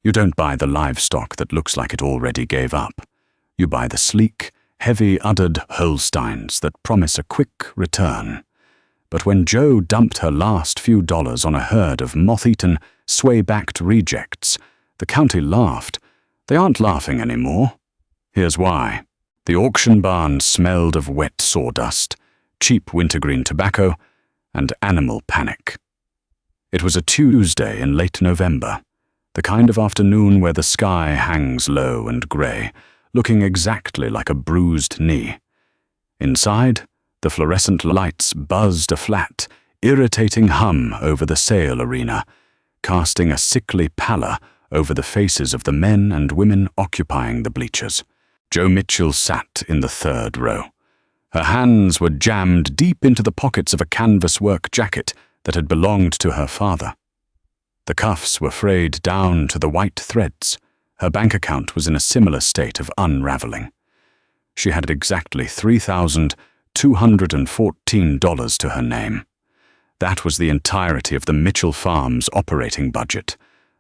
You don't buy the livestock that looks like it already gave up. You buy the sleek, heavy-uddered Holsteins that promise a quick return. But when Jo dumped her last few dollars on a herd of moth-eaten, sway-backed rejects, the county laughed. They aren't laughing anymore. Here's why. The auction barn smelled of wet sawdust, cheap wintergreen tobacco, and animal panic. It was a Tuesday in late November, the kind of afternoon where the sky hangs low and grey, looking exactly like a bruised knee. Inside, the fluorescent lights buzzed a flat, irritating hum over the sale arena, casting a sickly pallor over the faces of the men and women occupying the bleachers. Jo Mitchell sat in the third row. Her hands were jammed deep into the pockets of a canvas work jacket that had belonged to her father. The cuffs were frayed down to the white threads. Her bank account was in a similar state of unraveling. She had exactly $3,214 to her name. That was the entirety of the Mitchell Farms operating budget,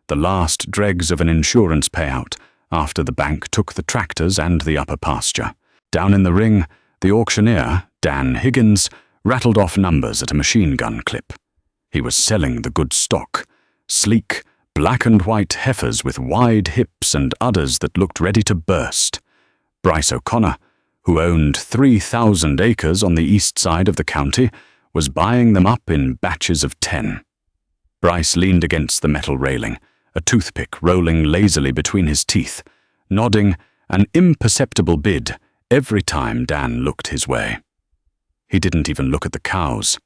the last dregs of an insurance payout after the bank took the tractors and the upper pasture. Down in the ring, the auctioneer, Dan Higgins, rattled off numbers at a machine gun clip. He was selling the good stock, sleek, black and white heifers with wide hips and udders that looked ready to burst. Bryce O'Connor, who owned 3,000 acres on the east side of the county, was buying them up in batches of 10. Bryce leaned against the metal railing, a toothpick rolling lazily between his teeth, nodding an imperceptible bid every time Dan looked his way. He didn't even look at the cows.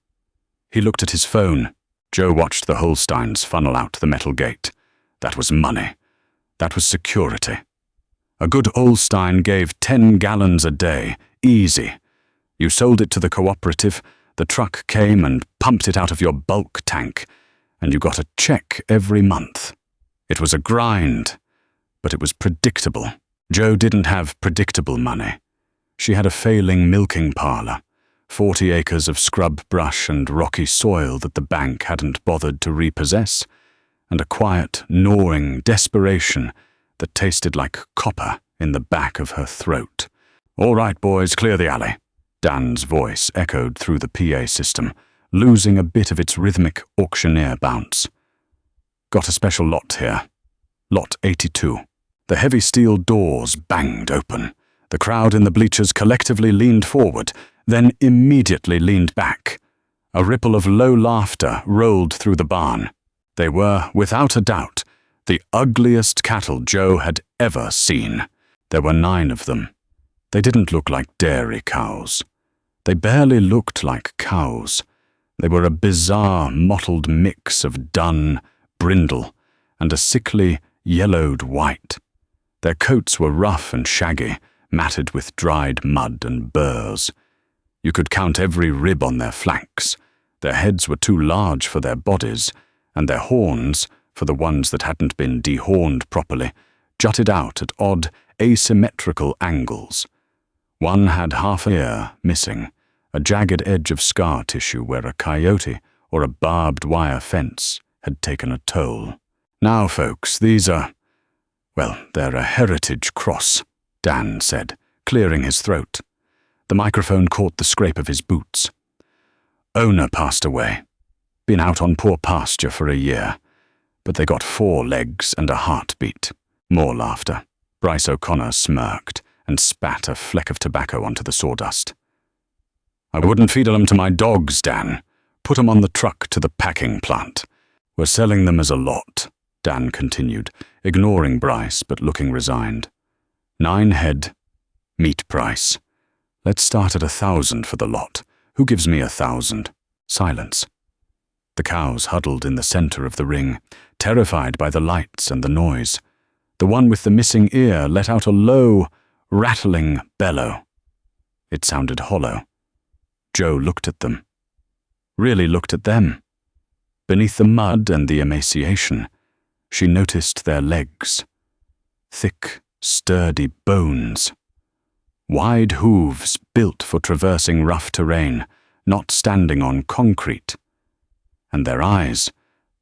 He looked at his phone. Jo watched the Holsteins funnel out the metal gate. That was money. That was security. A good Holstein gave 10 gallons a day, easy. You sold it to the cooperative, the truck came and pumped it out of your bulk tank, and you got a check every month. It was a grind, but it was predictable. Jo didn't have predictable money. She had a failing milking parlor, 40 acres of scrub brush and rocky soil that the bank hadn't bothered to repossess, and a quiet, gnawing desperation that tasted like copper in the back of her throat. "All right, boys, clear the alley." Dan's voice echoed through the PA system, losing a bit of its rhythmic auctioneer bounce. "Got a special lot here. Lot 82. The heavy steel doors banged open. The crowd in the bleachers collectively leaned forward, then immediately leaned back. A ripple of low laughter rolled through the barn. They were, without a doubt, the ugliest cattle Jo had ever seen. There were 9 of them. They didn't look like dairy cows. They barely looked like cows. They were a bizarre, mottled mix of dun, brindle, and a sickly, yellowed white. Their coats were rough and shaggy, matted with dried mud and burrs. You could count every rib on their flanks. Their heads were too large for their bodies, and their horns, for the ones that hadn't been dehorned properly, jutted out at odd, asymmetrical angles. One had half an ear missing, a jagged edge of scar tissue where a coyote or a barbed wire fence had taken a toll. "Now, folks, these are, well, they're a heritage cross," Dan said, clearing his throat. The microphone caught the scrape of his boots. "Owner passed away. Been out on poor pasture for a year. But they got 4 legs and a heartbeat." More laughter. Bryce O'Connor smirked and spat a fleck of tobacco onto the sawdust. "I wouldn't feed them to my dogs, Dan. Put them on the truck to the packing plant. We're selling them as a lot," Dan continued, ignoring Bryce but looking resigned. 9 head. Meat price. Let's start at 1,000 for the lot. Who gives me 1,000? Silence. The cows huddled in the center of the ring, terrified by the lights and the noise. The one with the missing ear let out a low, rattling bellow. It sounded hollow. Jo looked at them. Really looked at them. Beneath the mud and the emaciation, she noticed their legs. Thick, sturdy bones. Wide hooves built for traversing rough terrain, not standing on concrete. And their eyes,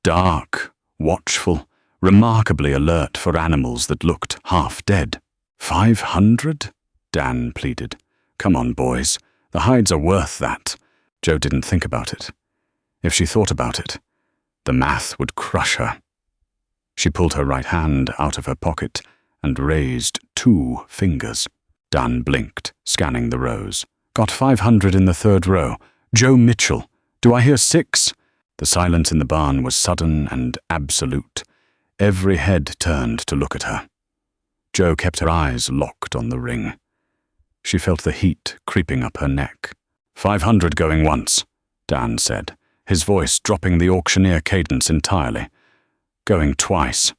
dark, watchful, remarkably alert for animals that looked half dead. 500? Dan pleaded. Come on, boys. The hides are worth that. Joe didn't think about it. If she thought about it, the math would crush her. She pulled her right hand out of her pocket and raised 2 fingers. Dan blinked, scanning the rows. Got 500 in the 3rd row. Joe Mitchell. Do I hear 6? The silence in the barn was sudden and absolute. Every head turned to look at her. Joe kept her eyes locked on the ring. She felt the heat creeping up her neck. 500 going once, Dan said, his voice dropping the auctioneer cadence entirely. Going twice.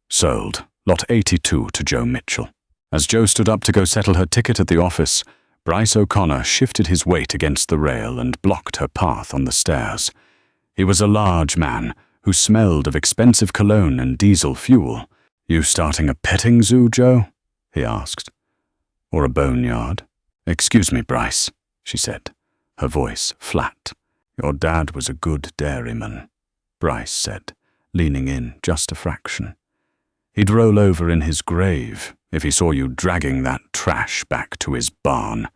Sold. Lot 82 to Joe Mitchell. As Joe stood up to go settle her ticket at the office, Bryce O'Connor shifted his weight against the rail and blocked her path on the stairs. He was a large man who smelled of expensive cologne and diesel fuel. You starting a petting zoo, Joe? He asked. Or a boneyard? Excuse me, Bryce, she said, her voice flat. Your dad was a good dairyman, Bryce said, leaning in just a fraction. He'd roll over in his grave if he saw you dragging that trash back to his barn.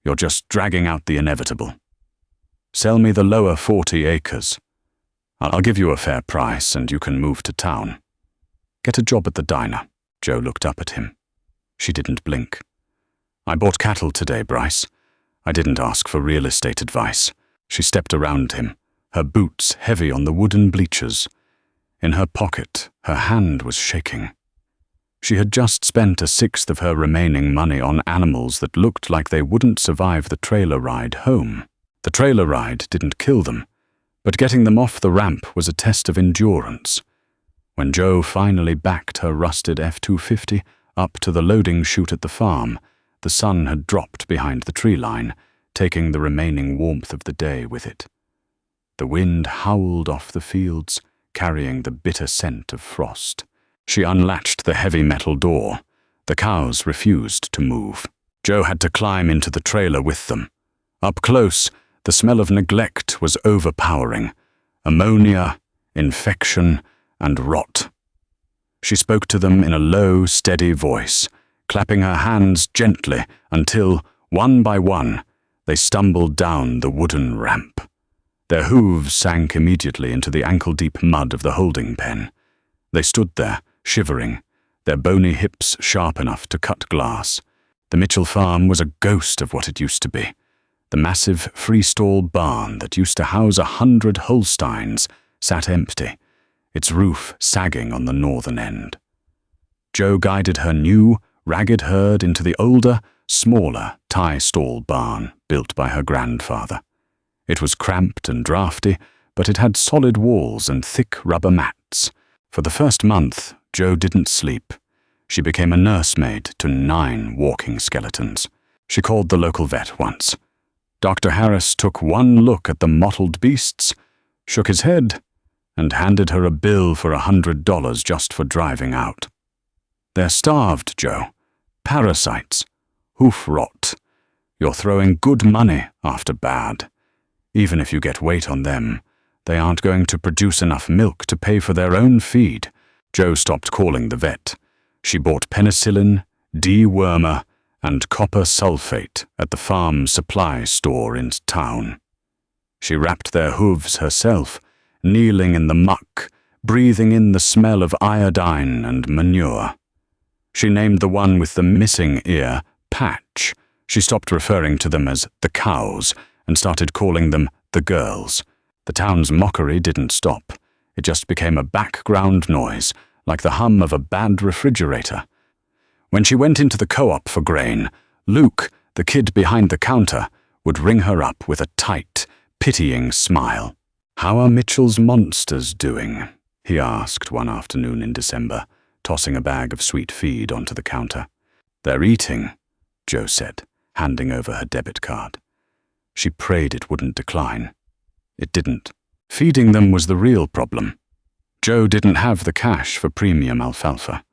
You're just dragging out the inevitable. Sell me the lower 40 acres. I'll give you a fair price and you can move to town. Get a job at the diner. Joe looked up at him. She didn't blink. I bought cattle today, Bryce. I didn't ask for real estate advice. She stepped around him, her boots heavy on the wooden bleachers. In her pocket, her hand was shaking. She had just spent 1/6 of her remaining money on animals that looked like they wouldn't survive the trailer ride home. The trailer ride didn't kill them, but getting them off the ramp was a test of endurance. When Joe finally backed her rusted F-250 up to the loading chute at the farm, the sun had dropped behind the tree line, taking the remaining warmth of the day with it. The wind howled off the fields, carrying the bitter scent of frost. She unlatched the heavy metal door. The cows refused to move. Joe had to climb into the trailer with them. Up close, the smell of neglect was overpowering. Ammonia, infection, and rot. She spoke to them in a low, steady voice, clapping her hands gently until, one by one, they stumbled down the wooden ramp. Their hooves sank immediately into the ankle-deep mud of the holding pen. They stood there, shivering, their bony hips sharp enough to cut glass. The Mitchell farm was a ghost of what it used to be. The massive freestall barn that used to house 100 Holsteins sat empty, its roof sagging on the northern end. Joe guided her new, ragged herd into the older, smaller tie-stall barn built by her grandfather. It was cramped and drafty, but it had solid walls and thick rubber mats. For the first month, Joe didn't sleep. She became a nursemaid to 9 walking skeletons. She called the local vet once. Dr. Harris took one look at the mottled beasts, shook his head, and handed her a bill for $100 just for driving out. They're starved, Joe. Parasites. Hoof rot. You're throwing good money after bad. Even if you get weight on them, they aren't going to produce enough milk to pay for their own feed. Joe stopped calling the vet. She bought penicillin, dewormer, and copper sulfate at the farm supply store in town. She wrapped their hooves herself, kneeling in the muck, breathing in the smell of iodine and manure. She named the one with the missing ear Patch. She stopped referring to them as the cows and started calling them the girls. The town's mockery didn't stop. It just became a background noise, like the hum of a bad refrigerator. When she went into the co-op for grain, Luke, the kid behind the counter, would ring her up with a tight, pitying smile. "How are Mitchell's monsters doing?" he asked one afternoon in December, tossing a bag of sweet feed onto the counter. "They're eating," Joe said, handing over her debit card. She prayed it wouldn't decline. It didn't. Feeding them was the real problem. Joe didn't have the cash for premium alfalfa.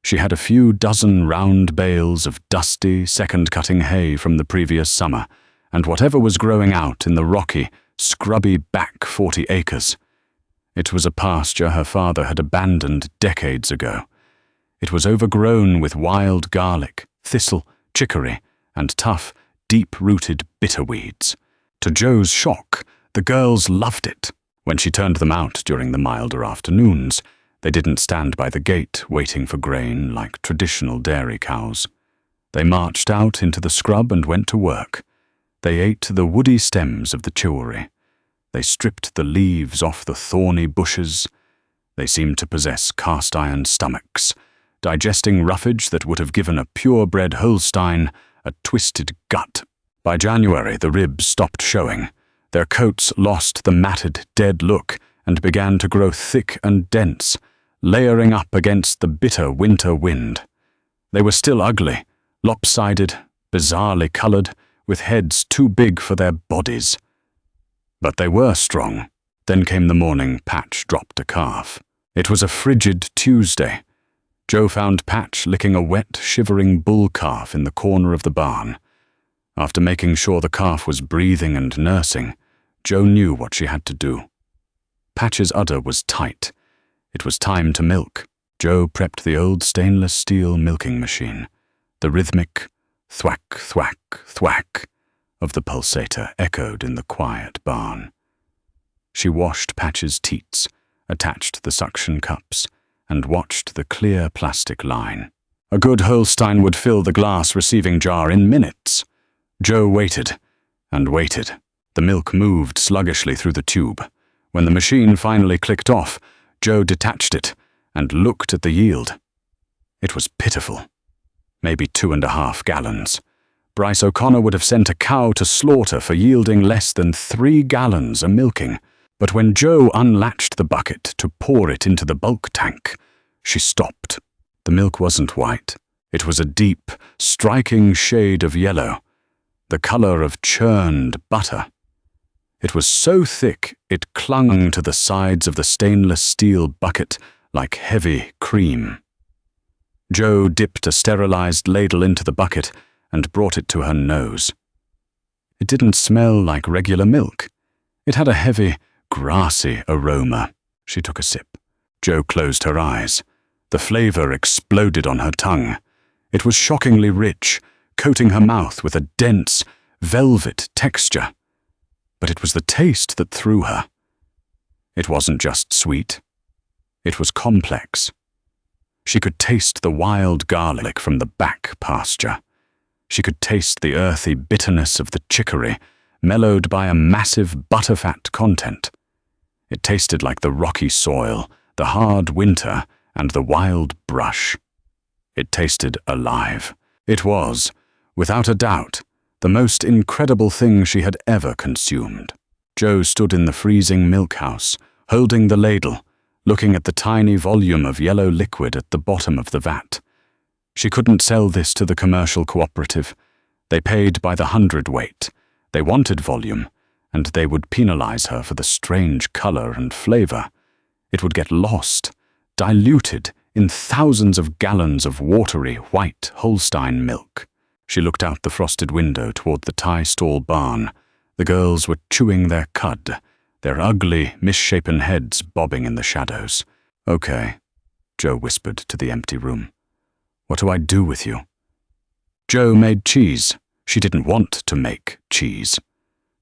She had a few dozen round bales of dusty, second-cutting hay from the previous summer, and whatever was growing out in the rocky, scrubby back 40 acres. It was a pasture her father had abandoned decades ago. It was overgrown with wild garlic, thistle, chicory, and tough, deep-rooted bitterweeds. To Joe's shock, the girls loved it. When she turned them out during the milder afternoons, they didn't stand by the gate waiting for grain like traditional dairy cows. They marched out into the scrub and went to work. They ate the woody stems of the chicory. They stripped the leaves off the thorny bushes. They seemed to possess cast-iron stomachs, digesting roughage that would have given a purebred Holstein a twisted gut. By January, the ribs stopped showing. Their coats lost the matted, dead look and began to grow thick and dense, layering up against the bitter winter wind. They were still ugly, lopsided, bizarrely colored, with heads too big for their bodies. But they were strong. Then came the morning Patch dropped a calf. It was a frigid Tuesday. Joe found Patch licking a wet, shivering bull calf in the corner of the barn. After making sure the calf was breathing and nursing, Joe knew what she had to do. Patch's udder was tight. It was time to milk. Joe prepped the old stainless steel milking machine. The rhythmic thwack, thwack, thwack of the pulsator echoed in the quiet barn. She washed Patch's teats, attached the suction cups, and watched the clear plastic line. A good Holstein would fill the glass receiving jar in minutes. Joe waited and waited. The milk moved sluggishly through the tube. When the machine finally clicked off, Joe detached it and looked at the yield. It was pitiful. Maybe 2.5 gallons. Bryce O'Connor would have sent a cow to slaughter for yielding less than 3 gallons a milking. But when Joe unlatched the bucket to pour it into the bulk tank, she stopped. The milk wasn't white. It was a deep, striking shade of yellow, the color of churned butter. It was so thick it clung to the sides of the stainless steel bucket like heavy cream. Joe dipped a sterilized ladle into the bucket and brought it to her nose. It didn't smell like regular milk. It had a heavy, grassy aroma. She took a sip. Joe closed her eyes. The flavor exploded on her tongue. It was shockingly rich, coating her mouth with a dense, velvet texture. But it was the taste that threw her. It wasn't just sweet. It was complex. She could taste the wild garlic from the back pasture. She could taste the earthy bitterness of the chicory, mellowed by a massive butterfat content. It tasted like the rocky soil, the hard winter, and the wild brush. It tasted alive. It was, without a doubt, the most incredible thing she had ever consumed. Joe stood in the freezing milk house, holding the ladle, looking at the tiny volume of yellow liquid at the bottom of the vat. She couldn't sell this to the commercial cooperative. They paid by the hundredweight. They wanted volume, and they would penalize her for the strange color and flavor. It would get lost, diluted in thousands of gallons of watery, white Holstein milk. She looked out the frosted window toward the tie stall barn. The girls were chewing their cud, their ugly, misshapen heads bobbing in the shadows. "Okay," Joe whispered to the empty room. "What do I do with you?" Joe made cheese. She didn't want to make cheese.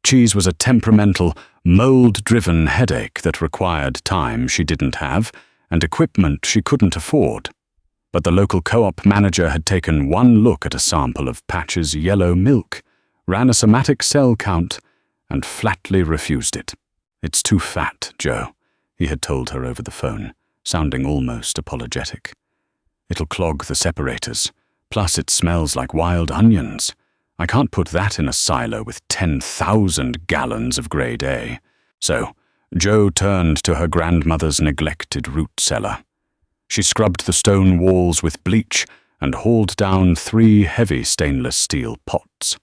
Cheese was a temperamental, mold-driven headache that required time she didn't have and equipment she couldn't afford. But the local co-op manager had taken one look at a sample of Patch's yellow milk, ran a somatic cell count, and flatly refused it. "It's too fat, Joe," he had told her over the phone, sounding almost apologetic. "It'll clog the separators. Plus it smells like wild onions. I can't put that in a silo with 10,000 gallons of grade A." So, Joe turned to her grandmother's neglected root cellar. She scrubbed the stone walls with bleach and hauled down 3 heavy stainless steel pots.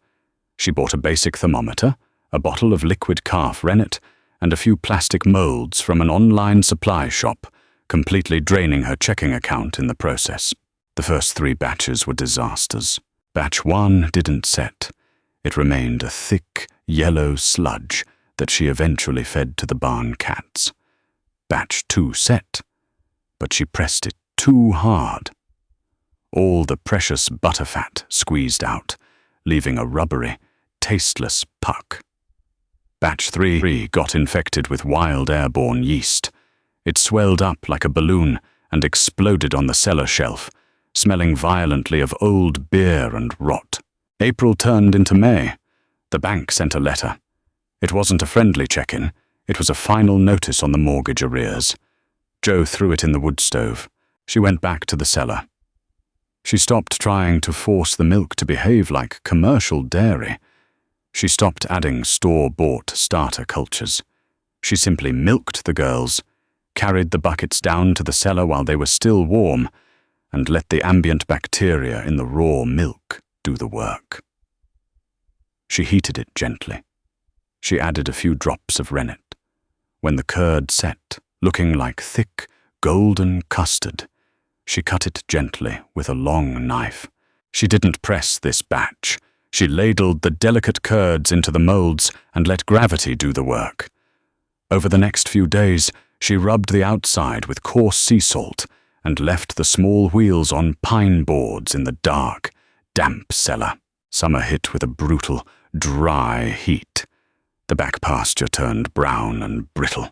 She bought a basic thermometer, a bottle of liquid calf rennet, and a few plastic molds from an online supply shop, completely draining her checking account in the process. The first 3 batches were disasters. Batch 1 didn't set. It remained a thick, yellow sludge that she eventually fed to the barn cats. Batch 2 set, but she pressed it too hard. All the precious butterfat squeezed out, leaving a rubbery, tasteless puck. Batch 3 got infected with wild airborne yeast. It swelled up like a balloon and exploded on the cellar shelf, smelling violently of old beer and rot. April turned into May. The bank sent a letter. It wasn't a friendly check-in. It was a final notice on the mortgage arrears. Jo threw it in the wood stove. She went back to the cellar. She stopped trying to force the milk to behave like commercial dairy. She stopped adding store-bought starter cultures. She simply milked the girls, carried the buckets down to the cellar while they were still warm, and let the ambient bacteria in the raw milk do the work. She heated it gently. She added a few drops of rennet. When the curd set, looking like thick, golden custard, she cut it gently with a long knife. She didn't press this batch. She ladled the delicate curds into the molds and let gravity do the work. Over the next few days, she rubbed the outside with coarse sea salt and left the small wheels on pine boards in the dark, damp cellar. Summer hit with a brutal, dry heat. The back pasture turned brown and brittle.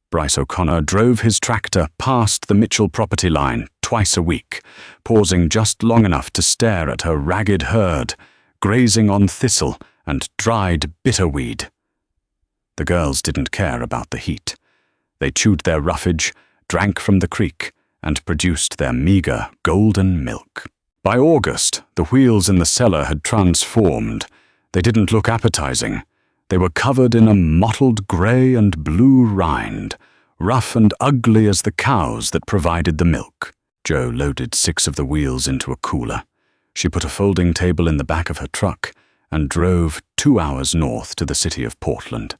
Bryce O'Connor drove his tractor past the Mitchell property line twice a week, pausing just long enough to stare at her ragged herd, grazing on thistle and dried bitterweed. The girls didn't care about the heat. They chewed their roughage, drank from the creek, and produced their meager golden milk. By August, the wheels in the cellar had transformed. They didn't look appetizing. They were covered in a mottled grey and blue rind, rough and ugly as the cows that provided the milk. Jo loaded 6 of the wheels into a cooler. She put a folding table in the back of her truck and drove 2 hours north to the city of Portland.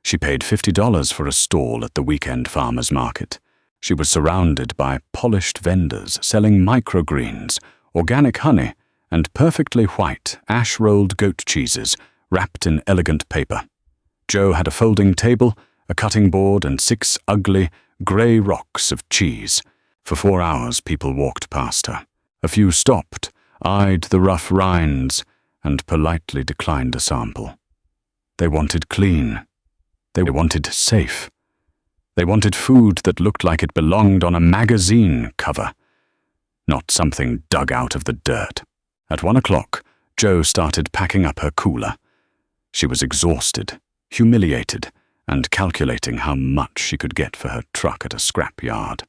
She paid $50 for a stall at the weekend farmers market. She was surrounded by polished vendors selling microgreens, organic honey, and perfectly white ash-rolled goat cheeses wrapped in elegant paper. Jo had a folding table, a cutting board, and 6 ugly, grey rocks of cheese. For 4 hours people walked past her. A few stopped, eyed the rough rinds, and politely declined a sample. They wanted clean. They wanted safe. They wanted food that looked like it belonged on a magazine cover, not something dug out of the dirt. At 1 o'clock, Jo started packing up her cooler. She was exhausted, humiliated, and calculating how much she could get for her truck at a scrap yard.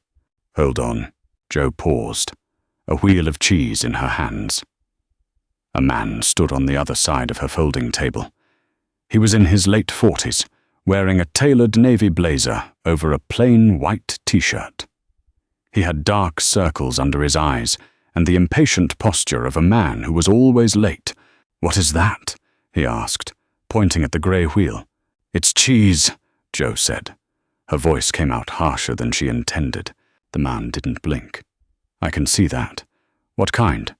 Hold on. Jo paused, a wheel of cheese in her hands. A man stood on the other side of her folding table. He was in his late 40s, wearing a tailored navy blazer over a plain white t-shirt. He had dark circles under his eyes and the impatient posture of a man who was always late. "What is that?" he asked, pointing at the grey wheel. "It's cheese," Jo said. Her voice came out harsher than she intended. The man didn't blink. "I can see that. What kind?"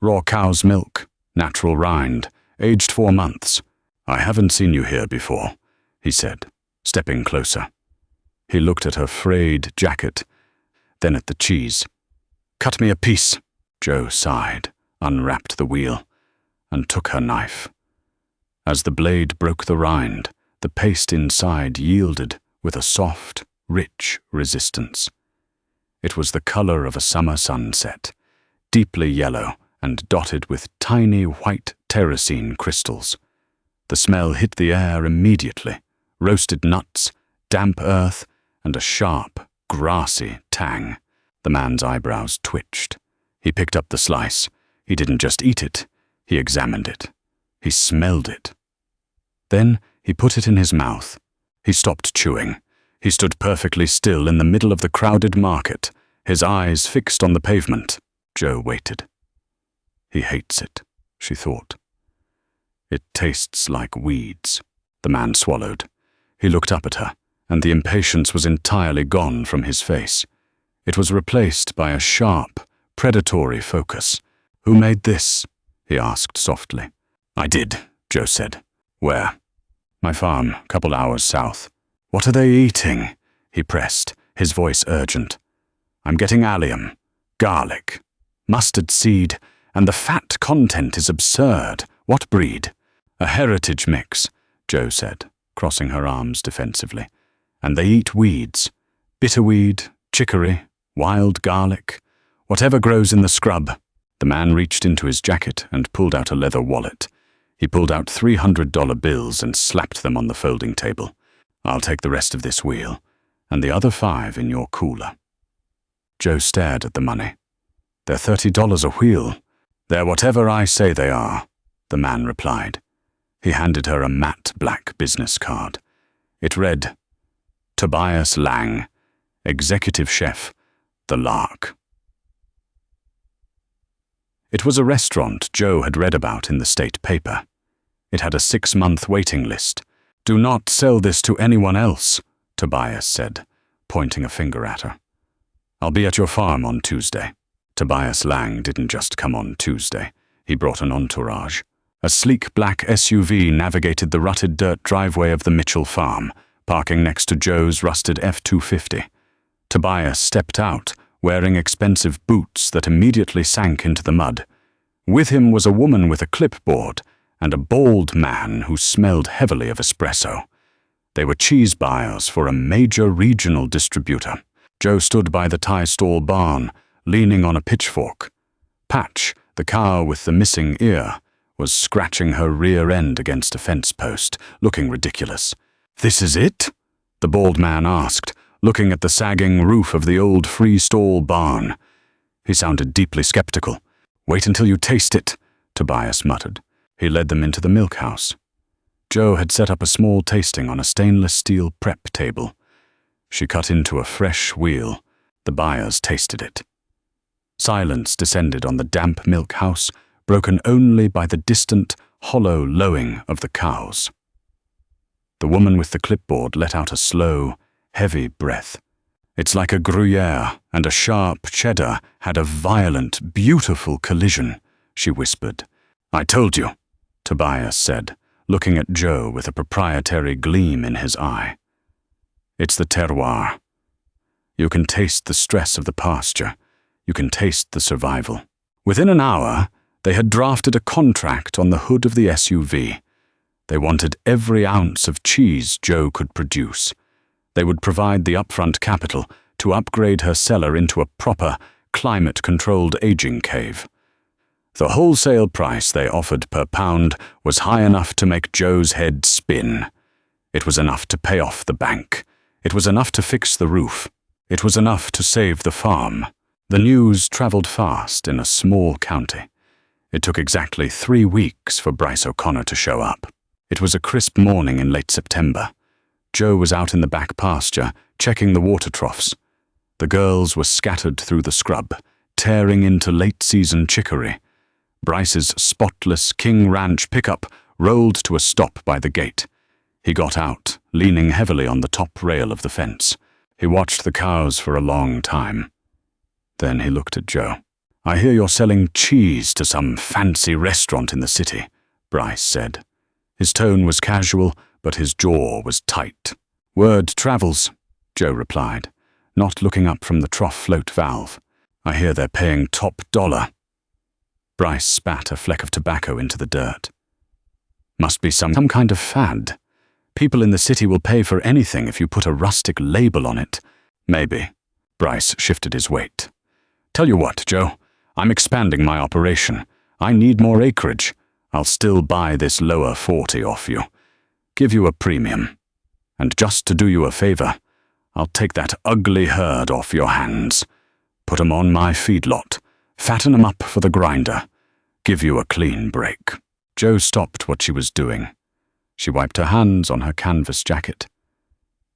"Raw cow's milk, natural rind, aged 4 months. I haven't seen you here before," he said, stepping closer. He looked at her frayed jacket, then at the cheese. "Cut me a piece," Jo sighed, unwrapped the wheel, and took her knife. As the blade broke the rind, the paste inside yielded with a soft, rich resistance. It was the color of a summer sunset, deeply yellow and dotted with tiny white terracine crystals. The smell hit the air immediately, roasted nuts, damp earth, and a sharp, grassy tang. The man's eyebrows twitched. He picked up the slice. He didn't just eat it, he examined it. He smelled it. Then he put it in his mouth. He stopped chewing. He stood perfectly still in the middle of the crowded market, his eyes fixed on the pavement. Jo waited. He hates it, she thought. It tastes like weeds. The man swallowed. He looked up at her, and the impatience was entirely gone from his face. It was replaced by a sharp, predatory focus. "Who made this?" he asked softly. "I did," Jo said. "Where?" "My farm, couple hours south." "What are they eating?" he pressed, his voice urgent. "I'm getting allium, garlic, mustard seed, and the fat content is absurd. What breed?" "A heritage mix," Jo said, crossing her arms defensively. "And they eat weeds. Bitterweed, chicory, wild garlic, whatever grows in the scrub." The man reached into his jacket and pulled out a leather wallet. He pulled out $300 bills and slapped them on the folding table. "I'll take the rest of this wheel, and the other 5 in your cooler." Jo stared at the money. "They're $30 a wheel." "They're whatever I say they are," the man replied. He handed her a matte black business card. It read, "Tobias Lang, Executive Chef, The Lark." It was a restaurant Jo had read about in the state paper. It had a 6-month waiting list. "Do not sell this to anyone else," Tobias said, pointing a finger at her. "I'll be at your farm on Tuesday." Tobias Lang didn't just come on Tuesday. He brought an entourage. A sleek black SUV navigated the rutted dirt driveway of the Mitchell farm, parking next to Joe's rusted F-250. Tobias stepped out, wearing expensive boots that immediately sank into the mud. With him was a woman with a clipboard and a bald man who smelled heavily of espresso. They were cheese buyers for a major regional distributor. Joe stood by the tie stall barn, leaning on a pitchfork. Patch, the cow with the missing ear, was scratching her rear end against a fence post, looking ridiculous. "This is it?" the bald man asked, looking at the sagging roof of the old free-stall barn. He sounded deeply skeptical. "Wait until you taste it," Tobias muttered. He led them into the milk house. Jo had set up a small tasting on a stainless steel prep table. She cut into a fresh wheel. The buyers tasted it. Silence descended on the damp milk house, broken only by the distant, hollow lowing of the cows. The woman with the clipboard let out a slow, heavy breath. "It's like a Gruyere and a sharp cheddar had a violent, beautiful collision," she whispered. "I told you," Tobias said, looking at Jo with a proprietary gleam in his eye. "It's the terroir. You can taste the stress of the pasture. You can taste the survival." Within an hour, they had drafted a contract on the hood of the SUV. They wanted every ounce of cheese Jo could produce. They would provide the upfront capital to upgrade her cellar into a proper, climate-controlled aging cave. The wholesale price they offered per pound was high enough to make Joe's head spin. It was enough to pay off the bank. It was enough to fix the roof. It was enough to save the farm. The news traveled fast in a small county. It took exactly 3 weeks for Bryce O'Connor to show up. It was a crisp morning in late September. Joe was out in the back pasture, checking the water troughs. The girls were scattered through the scrub, tearing into late-season chicory. Bryce's spotless King Ranch pickup rolled to a stop by the gate. He got out, leaning heavily on the top rail of the fence. He watched the cows for a long time. Then he looked at Joe. "I hear you're selling cheese to some fancy restaurant in the city," Bryce said. His tone was casual, but his jaw was tight. "Word travels," Joe replied, not looking up from the trough float valve. "I hear they're paying top dollar." Bryce spat a fleck of tobacco into the dirt. "Must be some kind of fad. People in the city will pay for anything if you put a rustic label on it." "Maybe." Bryce shifted his weight. "Tell you what, Joe, I'm expanding my operation. I need more acreage. I'll still buy this lower 40 off you. Give you a premium. And just to do you a favor, I'll take that ugly herd off your hands. Put 'em on my feedlot. Fatten 'em up for the grinder. Give you a clean break." Jo stopped what she was doing. She wiped her hands on her canvas jacket.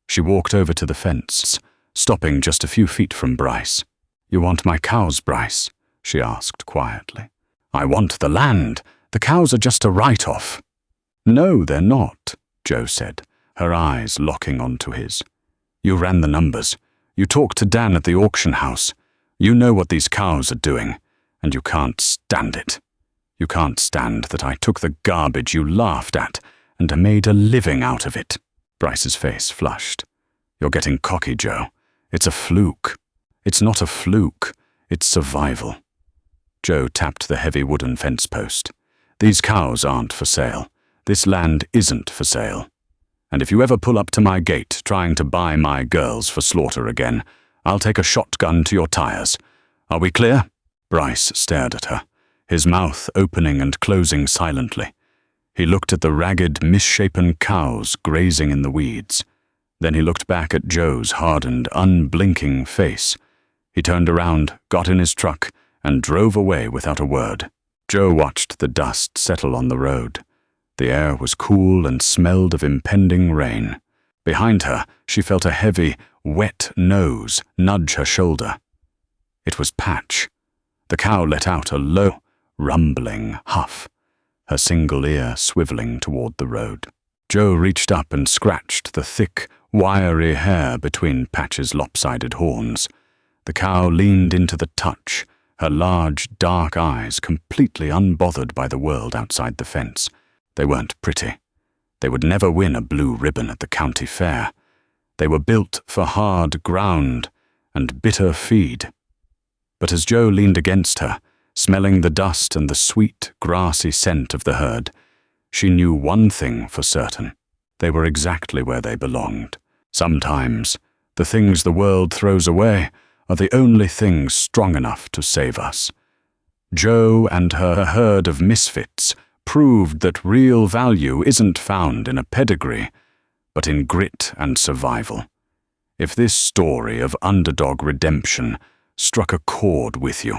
She walked over to the fence, stopping just a few feet from Bryce. "You want my cows, Bryce?" she asked quietly. "I want the land. The cows are just a write-off." "No, they're not," Jo said, her eyes locking onto his. "You ran the numbers. You talked to Dan at the auction house. You know what these cows are doing, and you can't stand it. You can't stand that I took the garbage you laughed at and made a living out of it." Bryce's face flushed. You're getting cocky, Joe. It's a fluke. It's not a fluke. It's survival. Joe tapped the heavy wooden fence post. These cows aren't for sale. This land isn't for sale. And if you ever pull up to my gate trying to buy my girls for slaughter again, I'll take a shotgun to your tires. Are we clear? Bryce stared at her, his mouth opening and closing silently. He looked at the ragged, misshapen cows grazing in the weeds. Then he looked back at Joe's hardened, unblinking face. He turned around, got in his truck, and drove away without a word. Joe watched the dust settle on the road. The air was cool and smelled of impending rain. Behind her, she felt a heavy, wet nose nudge her shoulder. It was Patch. The cow let out a low, rumbling huff, her single ear swiveling toward the road. Joe reached up and scratched the thick, wiry hair between Patch's lopsided horns. The cow leaned into the touch, her large, dark eyes completely unbothered by the world outside the fence. They weren't pretty. They would never win a blue ribbon at the county fair. They were built for hard ground and bitter feed. But as Joe leaned against her, smelling the dust and the sweet, grassy scent of the herd, she knew one thing for certain. They were exactly where they belonged. Sometimes, the things the world throws away are the only things strong enough to save us. Joe and her herd of misfits proved that real value isn't found in a pedigree, but in grit and survival. If this story of underdog redemption struck a chord with you,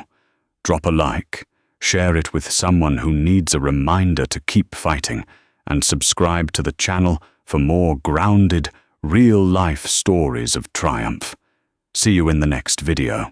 drop a like, share it with someone who needs a reminder to keep fighting, and subscribe to the channel for more grounded, real-life stories of triumph. See you in the next video.